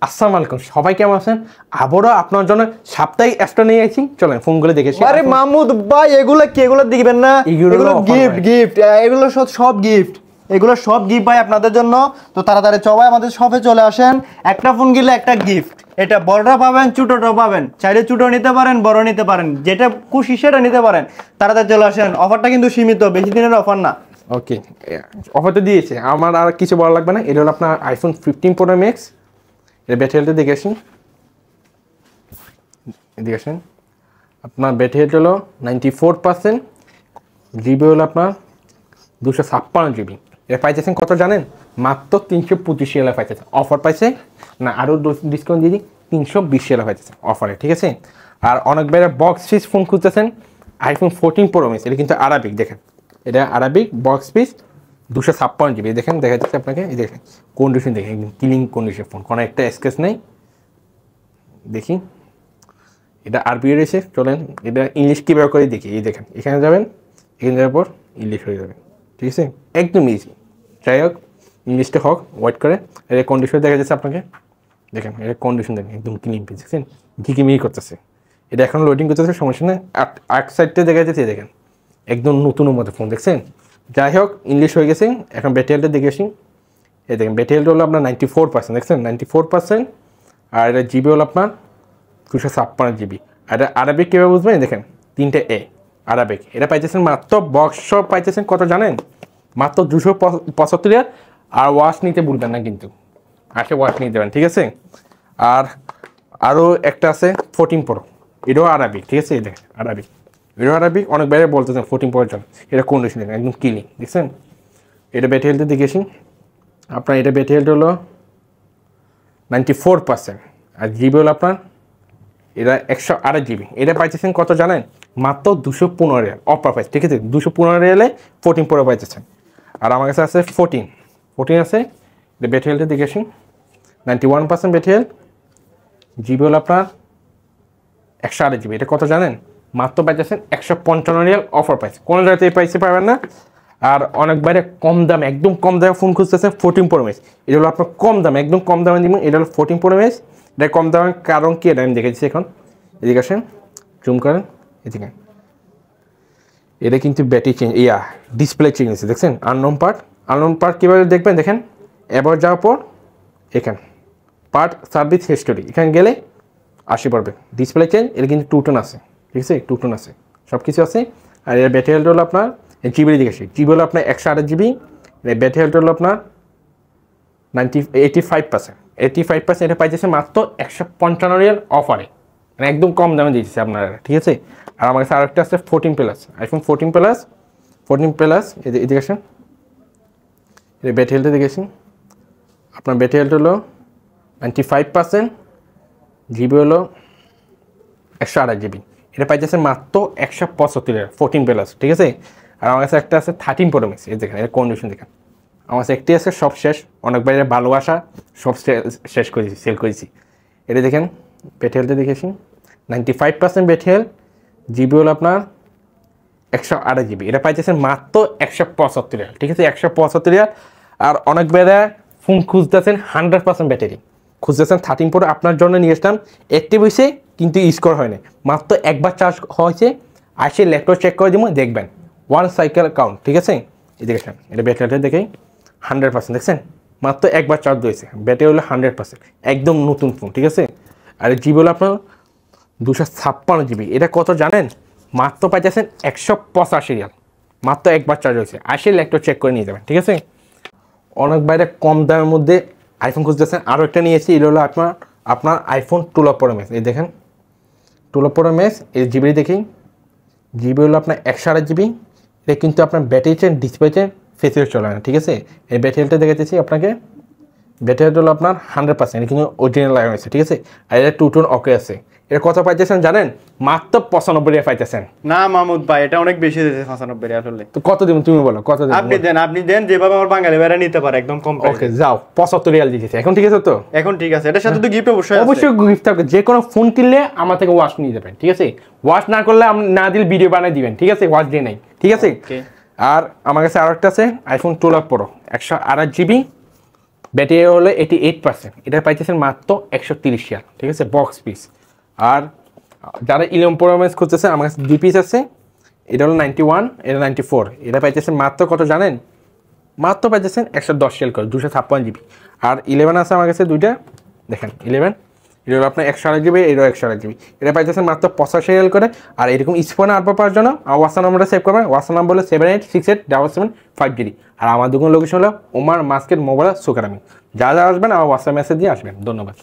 আসসালামু আলাইকুম, সবাই কেমন আছেন? আবারও আপনার জন্য সাপ্তাহিক এক্সট্রা নিয়ে আসি। চলেন ফোনগুলো দেখেছি। আরে মাহমুদ ভাই, এগুলো কি? এগুলো দিবেন না? এগুলো গিফট গিফট, এগুলো সব গিফট, এগুলো সব গিফট ভাই আপনাদের জন্য। তো তাড়াতাড়ি সবাই আমাদের শপে চলে আসেন। একটা ফোন কিনলে একটা গিফট। এটা বড়টা পাবেন, ছোটটাও পাবেন। চাইলে ছোট নিতে পারেন, বড় নিতে পারেন, যেটা খুশি সেটা নিতে পারেন। তাড়াতাড়ি চলে আসেন। অফারটা কিন্তু সীমিত, বেশি দিনের অফার না। ওকে, অফার তো দিয়েছে, আমার আর কিছু বলা লাগবে না। এটা হলো আপনার আইফোন 15 প্রো ম্যাক্স। এর ব্যাটারি হেলথ দেখে আসুন, এদিকে আসেন। আপনার ব্যাটারি হেলথ হলো 94%, জিবি হলো আপনার 256 জিবি। এটা পাইতেছেন কত জানেন? মাত্র 325 রিয়ালে পাইতেছেন। অফার পাইছে না, আরও ডিসকাউন্ট দিয়ে দিই, 320 রিয়ালে পাইতেছেন অফারে, ঠিক আছে? আর অনেক বেড়ে বক্স পিস ফোন খুঁজতেছেন, আইফোন 14 প্রো ম্যাক্স। এটা কিন্তু আরাবিক, দেখেন এটা আরাবিক বক্স পিস, 256 জিবি। দেখেন দেখা যাচ্ছে আপনাকে, এই দেখেন কন্ডিশন, দেখেন একদম ক্লিন কন্ডিশন ফোন, কোনো একটা স্কেচ নেই। দেখি এটা আরবি রয়েছে, চলেন এটা ইংলিশ কীভাবে করে দেখি। এই দেখেন এখানে যাবেন, এখানে যাওয়ার পর ইংলিশ হয়ে যাবে, ঠিক আছে? একদম ইজি। যাই হোক, ইংলিশটা হোক, ওয়েট করে। এর কন্ডিশন দেখা যাচ্ছে আপনাকে, দেখেন এর কন্ডিশন দেখেন একদম ক্লিন পিস, দেখছেন ঝিকিমিকি করতেছে। এটা এখন লোডিং করতেছে, সমস্যা নেই। এক সাইডটা দেখা যাচ্ছে, দেখেন একদম নতুনের মতো ফোন, দেখছেন? যাই হোক, ইংলিশ হয়ে গেছে। এখন ব্যাটারিটা দেখে আসি। এই দেখেন ব্যাটারিটা হলো আপনার 94%, দেখছেন 94%। আর এটা জিবি হলো আপনার 256 জিবি। আর এটা আরাবিক কীভাবে বুঝবেন? দেখেন 3টে এ আরাবিক। এটা পাইতেছেন মাত্র বক্স পাইতেছেন কত জানেন? মাত্র 275। আর ওয়াশ নিতে ভুলবেন না কিন্তু, আসে ওয়াশ নিয়ে দেবেন, ঠিক আছে? আর আরও একটা আছে 14 প্রো, এটাও আরাবিক, ঠিক আছে? এই দেখেন আরাবিক, এটাও আরাবিক। অনেক বাইরে বলতেছেন 14 প্রোর জন্য। এটা কন্ডিশন দেখেন একদম ক্লিন, দেখছেন? এটা ব্যাটারি হেলথে দেখেছি আপনার। এটা ব্যাটারি হেলথ হলো 94%। আর জিবি হলো আপনার এটা 108 জিবি। এটা পাইতেছেন কত জানেন? মাত্র 215 রিয়াল অফার প্রাইস, ঠিক আছে? 215 রিয়ালে 14 প্রো পাইতেছেন। আর আমার কাছে আছে 14 আছে। এটা ব্যাটারি হেলথে দেখে আসি, 91% ব্যাটারি হেলথ। জিবি হলো আপনার 108 জিবি। এটা কত জানেন? মাত্র পাইতেছেন 155 রিয়াল অফার প্রাইস। কোনো জায়গাতে এই প্রাইসে পাবেন না। আর অনেক বাইরে কম দামে, একদম কম দামে ফোন খুঁজতেছেন 14 প্রো ম্যাক্স। এটা হলো আপনার কম দামে, একদম কম দামে দিবেন। এটা হলো 14 প্রো ম্যাক্স। এটা কম দামের কারণ কি, এটা আমি দেখেছি। এখন এদিকে আসেন, জুম করেন, এদিকে। এটা কিন্তু ব্যাটারি চেঞ্জ, ডিসপ্লে চেঞ্জ হয়েছে, দেখছেন? আননোন পার্ট কীভাবে দেখবেন? দেখেন এবার যাওয়ার পর এখানে পার্ট সার্ভিস হিস্টোরি, এখানে গেলে আসে পড়বে ডিসপ্লে চেঞ্জ। এটা কিন্তু 2 টোন আছে, ঠিক আছে? 2 টোন আছে, সব কিছু আছে। আর এর ব্যাটারি হেলথ হলো আপনার জিবি দিকে আসে, জিবি হলো আপনার 108 জিবি। এর ব্যাটারি হেলথ হলো আপনার 85%। এটা পাইতেছে মাত্র 155 রিয়াল অফারে, মানে একদম কম দামে দিয়েছে আপনারা, ঠিক আছে? আর আমার কাছে আরেকটা আছে 14 প্লাস, আইফোন 14 প্লাস। এদিকে আসেন, এটা ব্যাটারি হেলথে দেখেছি আপনার। ব্যাটারি হেলথ হলো 95%, জিবি হলো 108 জিবি। এটা পাইতেছে মাত্র 175 14 প্লাস, ঠিক আছে? আর আমার কাছে একটা আছে 13 প্রো ম্যাক্স। এই দেখেন এর কন্ডিশন দেখেন। আমার কাছে একটি আছে, সব শেষ। অনেক বাইরে ভালোবাসা সব শেষ করেছি, সেল করেছি। এটা দেখেন ব্যাটারি হেলথে দেখেছি, 95% ব্যাটারি হেলথ। জিবি হলো আপনার 108 জিবি। এটা পাইতেছেন মাত্র 175, ঠিক আছে? 175। আর অনেক বাইরে ফোন খুঁজতেছেন 100% ব্যাটারি খুঁজতেছেন 13 প্রো, আপনার জন্য নিয়ে আসলাম। অ্যাক্টিভ হয়েছে কিন্তু স্কোর হয় না, মাত্র একবার চার্জ হয়েছে। আসে ল্যাপটপ চেক করে দিব, দেখবেন 1 সাইকেল কাউন্ট, ঠিক আছে? এই দেখেন এটা ব্যাটারিটা দেখেই 100%, দেখছেন? মাত্র একবার চার্জ হয়েছে, ব্যাটারি হলো 100%, একদম নতুন ফোন, ঠিক আছে? আর জিবি হলো আপনার 256 জিবি। এটা কত জানেন? মাত্র পাইতেছেন 185 রিয়াল, মাত্র একবার চার্জ হয়েছে। আসে ল্যাপটপ চেক করে নিয়ে যাবেন, ঠিক আছে? অনেক বাইরে কম দামের মধ্যে আইফোন খুঁজতেছেন, আরও একটা নিয়েছি। এটা হলো আপনার আইফোন 12 প্রো ম্যাক্স। এই দেখেন 12 প্রো ম্যাক্স। এই জিবি দেখি, জিবি হলো আপনার 108 জিবি। এটা কিন্তু আপনার ব্যাটারি চেন, ডিসপ্লে চেন, ফেসিও চলে না, ঠিক আছে? এই ব্যাটারিটা দেখাচ্ছি আপনাকে। ব্যাটারি হলো আপনার 100%, কিন্তু অরিজিনাল লাগানো হয়েছে, ঠিক আছে? আর এটা 2 টোন ওকে আছে। এটা কত পাইতেছেন জানেন? মাত্র 95 রিয়াল পাইতেছেন। না মাহমুদ ভাই, এটা অনেক বেশি দিয়েছে 95 রিয়াল হলে। তো কত দিবেন তুমি বলো, কত দিবেন? আপনি দেন যেভাবে আমার বাঙালি ভাইরা নিতে পারে, একদম কম প্রাইসে। ওকে যাও, 75 রিয়াল দিয়েছে এখন, ঠিক আছে? তো এখন ঠিক আছে, এটার সাথে তো গিফট অবশ্যই গিফট থাকবে। যে কোনো ফোন কিনলে আমার থেকে ওয়াশ নিয়ে যাবেন, ঠিক আছে? ওয়াশ না করলে না দিলে ভিডিও বানিয়ে দিবেন, ঠিক আছে? ওয়াশ দিয়ে নেই, ঠিক আছে? আর আমার কাছে আরো একটা আছে আইফোন 12 প্রো, 108 জিবি। ব্যাটারি হলো 88%, এটা পাইতেছেন মাত্র 130 রিয়াল, ঠিক আছে, বক্স পিস। আর যারা 11 Pro Max খুঁজতেছে, আমার কাছে 2 পিস আছে, এটা হলো 91, এটা 94, এটা পাইতেছেন মাত্র কত জানেন? মাত্র পাইতেছেন 110 রিয়াল করে, 256 জিবি। আর 11 আছে আমার কাছে দুইটা, দেখেন 11, এটা হলো আপনার 128 জিবি, এটাও 128 জিবি, এটা পাইতেছেন মাত্র 85 রিয়াল করে। আর এরকম স্পোনে আপডেট পাওয়ার জন্য আমার হোয়াটসঅ্যাপ নাম্বারটা সেভ করবেন, হোয়াটসঅ্যাপ নাম্বার হলো 78687775 আর আমার দোকান লোকেশন হলো ওমার মার্কেট মোবাইল সুকারামি। যা আসবেন আমার হোয়াটসঅ্যাপ মেসেজ দিয়ে আসবেন। ধন্যবাদ।